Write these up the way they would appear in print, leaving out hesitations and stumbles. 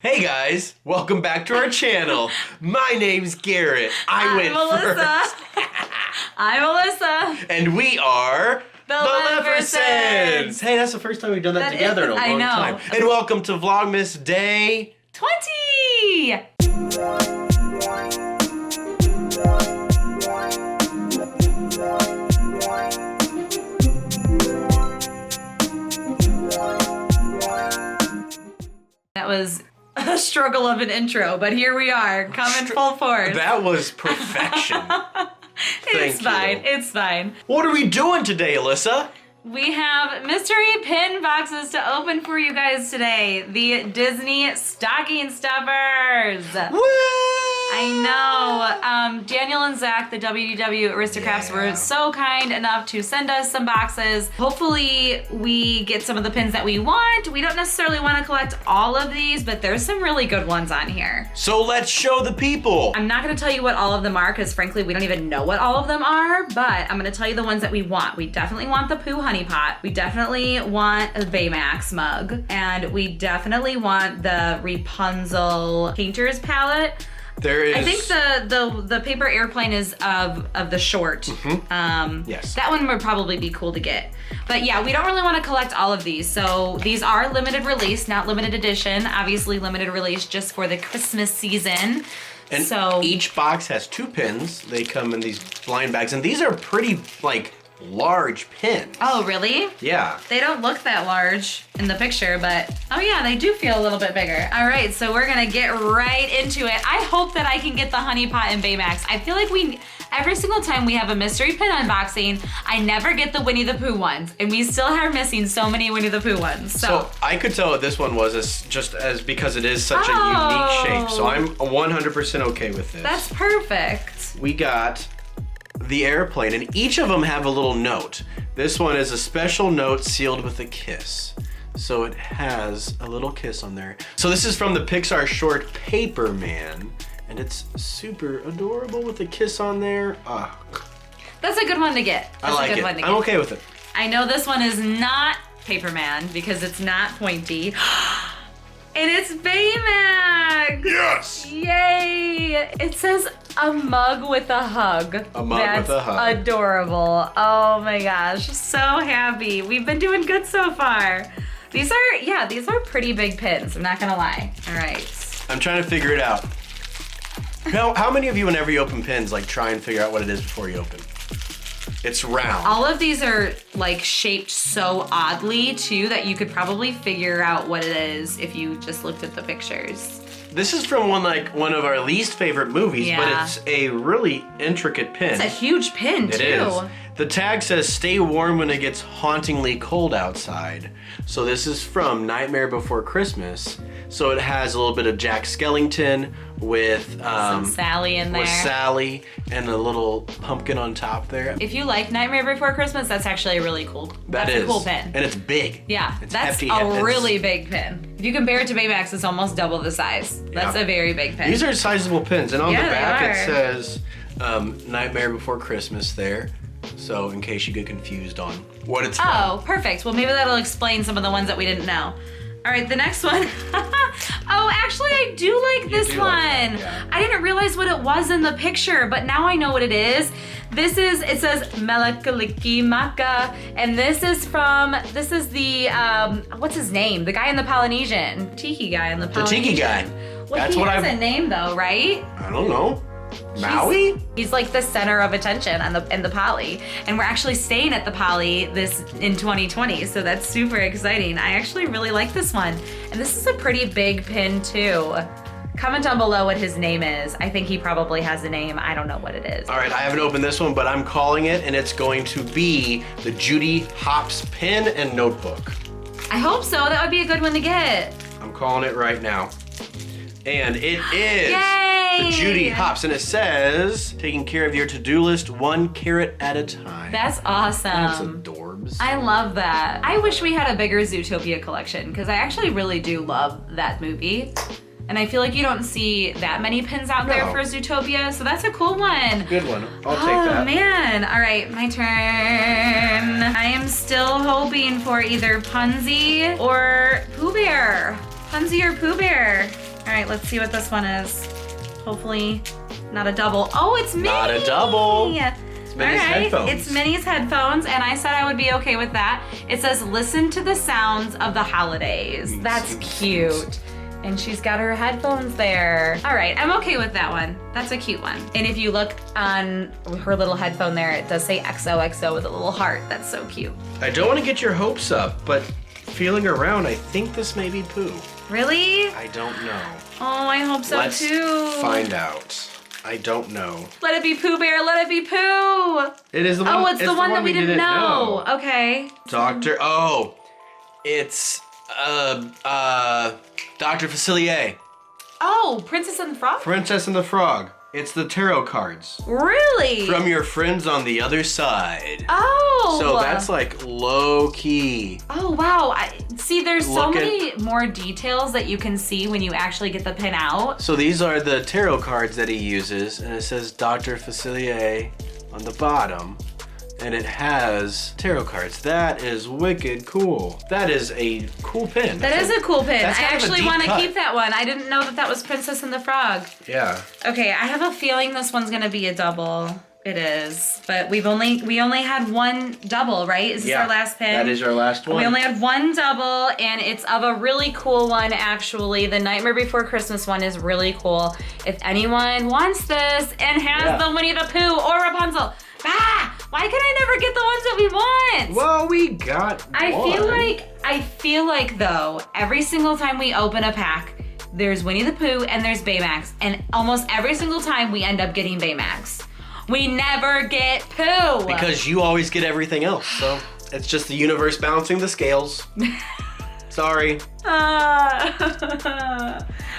Hey guys, welcome back to our channel. My name's Garrett. I went Melissa. first. I'm Melissa. And we are The Leffersons. Hey, that's the first time we've done that together in a long time. And welcome to Vlogmas Day 20. That was a struggle of an intro, but here we are, coming full force. That was perfection. It's fine. It's fine. What are we doing today, Alyssa? We have mystery pin boxes to open for you guys today. The Disney stocking stuffers. Woo! I know. Daniel and Zach, the WDW Aristocrats, were so kind enough to send us some boxes. Hopefully we get some of the pins that we want. We don't necessarily want to collect all of these, but there's some really good ones on here. So let's show the people. I'm not going to tell you what all of them are because frankly we don't even know what all of them are, but I'm going to tell you the ones that we want. We definitely want the Pooh Honey Pot. We definitely want a Baymax mug. And we definitely want the Rapunzel Painter's Palette. There is. I think the paper airplane is of the short. Mm-hmm. Yes. That one would probably be cool to get. But yeah, we don't really want to collect all of these. So these are limited release, not limited edition. Obviously limited release just for the Christmas season. And so each box has 2 pins. They come in these blind bags, and these are pretty large pins. Oh, really? Yeah. They don't look that large in the picture, but oh yeah, they do feel a little bit bigger. All right, so we're gonna get right into it. I hope that I can get the Honey Pot and Baymax. I feel like every single time we have a mystery pin unboxing, I never get the Winnie the Pooh ones, and we still are missing so many Winnie the Pooh ones. So I could tell what this one was because it is such a unique shape. So I'm 100% okay with this. That's perfect. We got the airplane, and each of them have a little note. This one is a special note sealed with a kiss. So it has a little kiss on there. So this is from the Pixar short Paper Man, and it's super adorable with a kiss on there. That's a good one to get. I like it. I'm okay with it. I know this one is not Paper Man because it's not pointy. And it's Baymax! Yes! Yay! It says a mug with a hug. A mug with a hug. That's adorable. Oh my gosh, so happy. We've been doing good so far. These are pretty big pins, I'm not gonna lie. All right. I'm trying to figure it out. How many of you, whenever you open pins, try and figure out what it is before you open? It's round. All of these are shaped so oddly too that you could probably figure out what it is if you just looked at the pictures. This is from one of our least favorite movies, but it's a really intricate pin. It's a huge pin too. It is. The tag says, "Stay warm when it gets hauntingly cold outside." So this is from Nightmare Before Christmas. So it has a little bit of Jack Skellington with some Sally in there. With Sally and a little pumpkin on top there. If you like Nightmare Before Christmas, that's actually a really cool. That's a cool pin. And it's big. Yeah, it's that's hefty. A really big pin. If you compare it to Baymax, it's almost double the size. That's a very big pin. These are sizable pins, and on the back it says Nightmare Before Christmas there. So in case you get confused on what it's from. Oh, perfect. Well, maybe that'll explain some of the ones that we didn't know. All right, the next one. Oh, actually, I do like this one. Like I didn't realize what it was in the picture, but now I know what it is. It says Melakaliki Maka, and this is the, what's his name? The guy in the Polynesian. Tiki guy in the Polynesian. The Tiki guy. Well, he has a name though, right? I don't know. Maui? He's like the center of attention in the Poly, and we're actually staying at the Poly in 2020, so that's super exciting. I actually really like this one, and this is a pretty big pin too. Comment down below what his name is. I think he probably has a name. I don't know what it is. All right, I haven't opened this one, but I'm calling it, and it's going to be the Judy Hopps pin and notebook. I hope so. That would be a good one to get. I'm calling it right now. And it is Yay! the Judy Hopps, and it says, taking care of your to-do list 1 carrot at a time. That's awesome. That's adorbs. I love that. I wish we had a bigger Zootopia collection because I actually really do love that movie. And I feel like you don't see that many pins out there for Zootopia, so that's a cool one. Good one. I'll take that. Oh man. All right, my turn. I am still hoping for either Punzi or Pooh Bear. Punzi or Pooh Bear. right, let's see what this one is. Hopefully not a double. Oh, it's Minnie. Not a double. It's Minnie's headphones. It's Minnie's headphones, and I said I would be okay with that. It says, listen to the sounds of the holidays. That's cute. And she's got her headphones there. All right, I'm okay with that one. That's a cute one. And if you look on her little headphone there, it does say XOXO with a little heart. That's so cute. I don't want to get your hopes up, but feeling around, I think this may be Pooh. Really? I don't know. Oh, I hope so Let's too. find out. I don't know. Let it be Pooh Bear, let it be Pooh. It is the one. Oh, it's the one that we didn't know. Okay. It's Dr. Facilier. Oh, Princess and the Frog? Princess and the Frog. It's the tarot cards. Really? From your friends on the other side. Oh. So that's like low key. Oh, wow. See, there's so Look many more details that you can see when you actually get the pin out. So these are the tarot cards that he uses, and it says Dr. Facilier on the bottom. And it has tarot cards. That is wicked cool. That is a cool pin. That is a cool pin. I kind of a actually deep want to cut. keep that one. I didn't know that that was Princess and the Frog. Yeah. Okay, I have a feeling this one's gonna be a double. It is, but we only had one double, right? Is this our last pin? That is our last one. We only had one double, and it's of a really cool one, actually. The Nightmare Before Christmas one is really cool. If anyone wants this and has the Winnie the Pooh or Rapunzel, why can I never get the ones that we want? Well, we got one. I feel like though, every single time we open a pack, there's Winnie the Pooh and there's Baymax, and almost every single time we end up getting Baymax. We never get Pooh. Because you always get everything else, so it's just the universe balancing the scales. Sorry.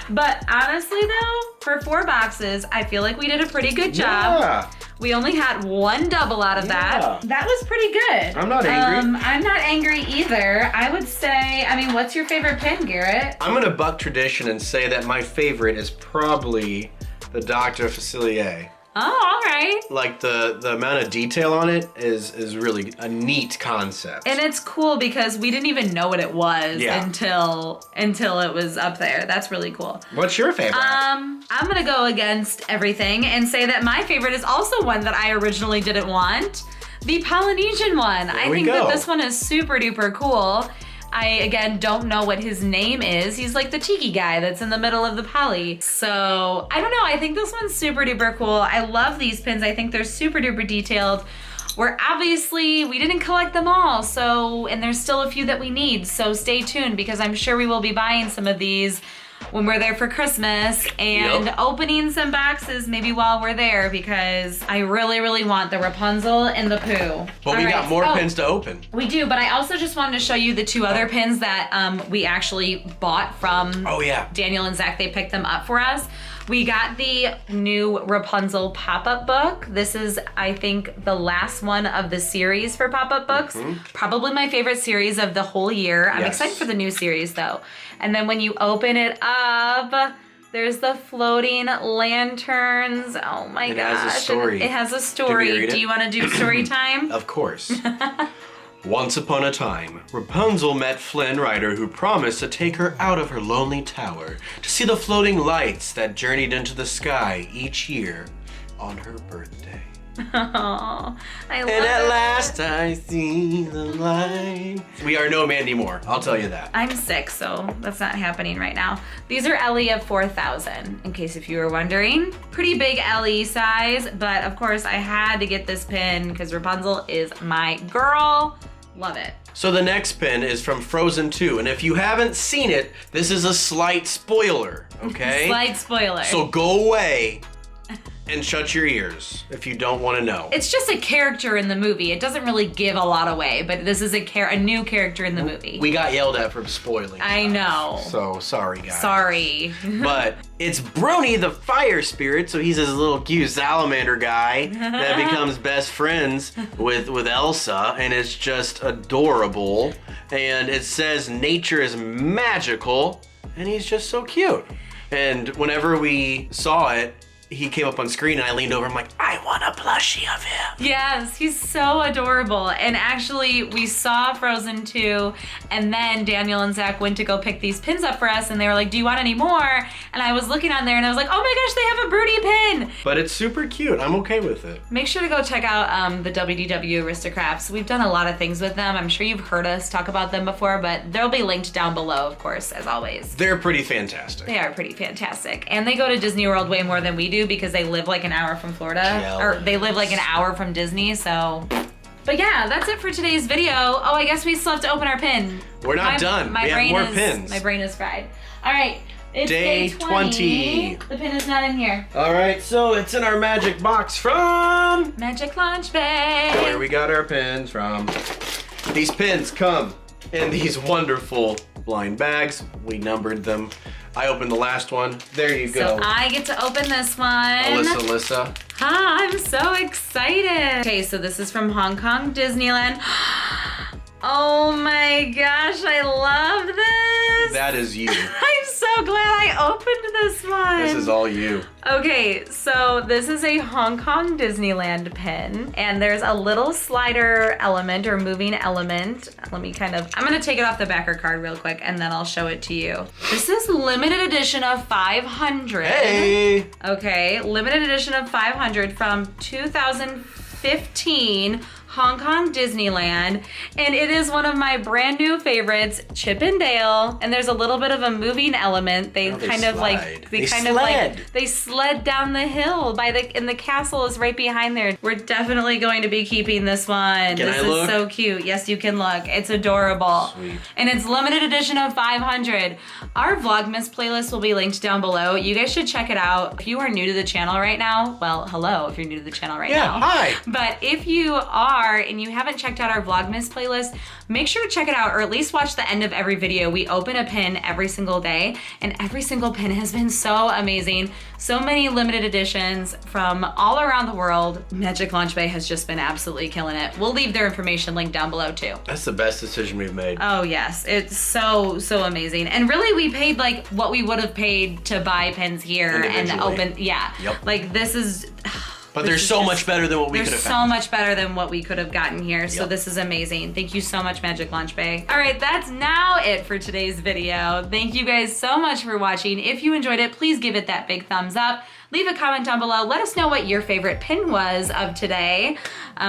But honestly though, for 4 boxes, I feel like we did a pretty good job. Yeah. We only had one double out of that. That was pretty good. I'm not angry. I'm not angry either. I would say, what's your favorite pin, Garrett? I'm gonna buck tradition and say that my favorite is probably the Dr. Facilier. Oh, all right. Like the amount of detail on it is really a neat concept. And it's cool because we didn't even know what it was until it was up there. That's really cool. What's your favorite? I'm gonna go against everything and say that my favorite is also one that I originally didn't want. The Polynesian one. I think that this one is super duper cool. I, again, don't know what his name is. He's like the tiki guy that's in the middle of the poly. So, I don't know. I think this one's super duper cool. I love these pins. I think they're super duper detailed. We didn't collect them all. So, and there's still a few that we need. So stay tuned because I'm sure we will be buying some of these when we're there for Christmas and opening some boxes maybe while we're there because I really, really want the Rapunzel and the Pooh. But we got more pins to open. We do, but I also just wanted to show you the 2 other pins that we actually bought from Daniel and Zach. They picked them up for us. We got the new Rapunzel pop-up book. This is, I think, the last one of the series for pop-up books. Probably my favorite series of the whole year. I'm excited for the new series, though. And then when you open it up, there's the floating lanterns. Oh my gosh. It has a story. It has a story. Do you want to do story time? Of course. Once upon a time, Rapunzel met Flynn Rider, who promised to take her out of her lonely tower to see the floating lights that journeyed into the sky each year on her birthday. Oh, I love it. And at last I see the light. We are no Mandy Moore, I'll tell you that. I'm sick, so that's not happening right now. These are LE of 4,000, in case if you were wondering. Pretty big LE size, but of course I had to get this pin because Rapunzel is my girl. Love it. So the next pin is from Frozen 2, and if you haven't seen it, this is a slight spoiler, okay? Slight spoiler. So go away and shut your ears if you don't want to know. It's just a character in the movie. It doesn't really give a lot away, but this is a new character in the movie. We got yelled at for spoiling. I know. So sorry, guys. Sorry. But it's Brony the fire spirit, so he's this little cute salamander guy that becomes best friends with Elsa, and it's just adorable. And it says nature is magical, and he's just so cute. And whenever we saw it, he came up on screen and I leaned over, I'm like, I want a plushie of him. Yes, he's so adorable. And actually, we saw Frozen 2, and then Daniel and Zach went to go pick these pins up for us, and they were like, do you want any more? And I was looking on there, and I was like, oh my gosh, they have a Birdie pin. But it's super cute. I'm okay with it. Make sure to go check out the WDW Aristocrats. We've done a lot of things with them. I'm sure you've heard us talk about them before, but they'll be linked down below, of course, as always. They're pretty fantastic. They are pretty fantastic. And they go to Disney World way more than we do because they live like an hour from Florida. Jealous. Or they live like an hour from Disney, so. But yeah, that's it for today's video. Oh, I guess we still have to open our pin. We're not done. We have more pins. My brain is fried. All right, it's Day 20. The pin is not in here. All right, so it's in our magic box from Magic Launch Bay. where we got our pins from. These pins come in these wonderful blind bags. We numbered them. I opened the last one. There you go. So I get to open this one. Alyssa. I'm so excited. Okay, so this is from Hong Kong Disneyland. Oh my gosh, I love this. That is you. I'm so glad I opened this one. This is all you. Okay, so this is a Hong Kong Disneyland pin, and there's a little slider element or moving element. Let me I'm gonna take it off the backer card real quick, and then I'll show it to you. This is limited edition of 500. Hey! Okay, limited edition of 500 from 2015. Hong Kong Disneyland, and it is one of my brand new favorites, Chip and Dale. And there's a little bit of a moving element. They sled down the hill and the castle is right behind there. We're definitely going to be keeping this one. This is so cute. Yes, you can look. It's adorable. Sweet. And it's limited edition of 500. Our Vlogmas playlist will be linked down below. You guys should check it out. If you are new to the channel right now, well, hello if you're new to the channel right now. Yeah, hi. But if you are and you haven't checked out our Vlogmas playlist, make sure to check it out, or at least watch the end of every video. We open a pin every single day, and every single pin has been so amazing. So many limited editions from all around the world. Magic Launch Bay has just been absolutely killing it. We'll leave their information linked down below too. That's the best decision we've made. Oh yes, it's so amazing. And really we paid like what we would have paid to buy pins here and open, yeah. Yep. Like this is, but they're so much better than what we could have found. They're so much better than what we could have gotten here. So this is amazing. Thank you so much, Magic Launch Bay. All right, that's now it for today's video. Thank you guys so much for watching. If you enjoyed it, please give it that big thumbs up. Leave a comment down below. Let us know what your favorite pin was of today.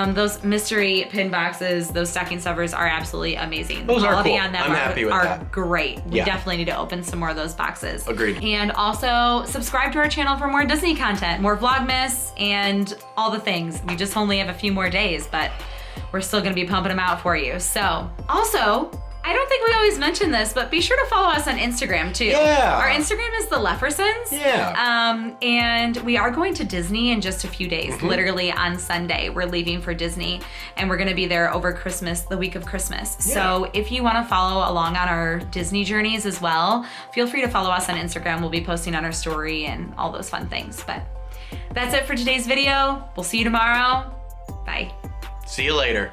Those mystery pin boxes, those stocking stuffers are absolutely amazing. Those are cool. On them I'm happy with that. Are great. We definitely need to open some more of those boxes. Agreed. And also subscribe to our channel for more Disney content, more Vlogmas, and all the things. We just only have a few more days, but we're still gonna be pumping them out for you. So, also, I don't think we always mention this, but be sure to follow us on Instagram too. Yeah. Our Instagram is the Leffersons. Yeah. And we are going to Disney in just a few days. Literally on Sunday, we're leaving for Disney, and we're gonna be there over Christmas, the week of Christmas. Yeah. So if you wanna follow along on our Disney journeys as well, feel free to follow us on Instagram. We'll be posting on our story and all those fun things. But that's it for today's video. We'll see you tomorrow. Bye. See you later.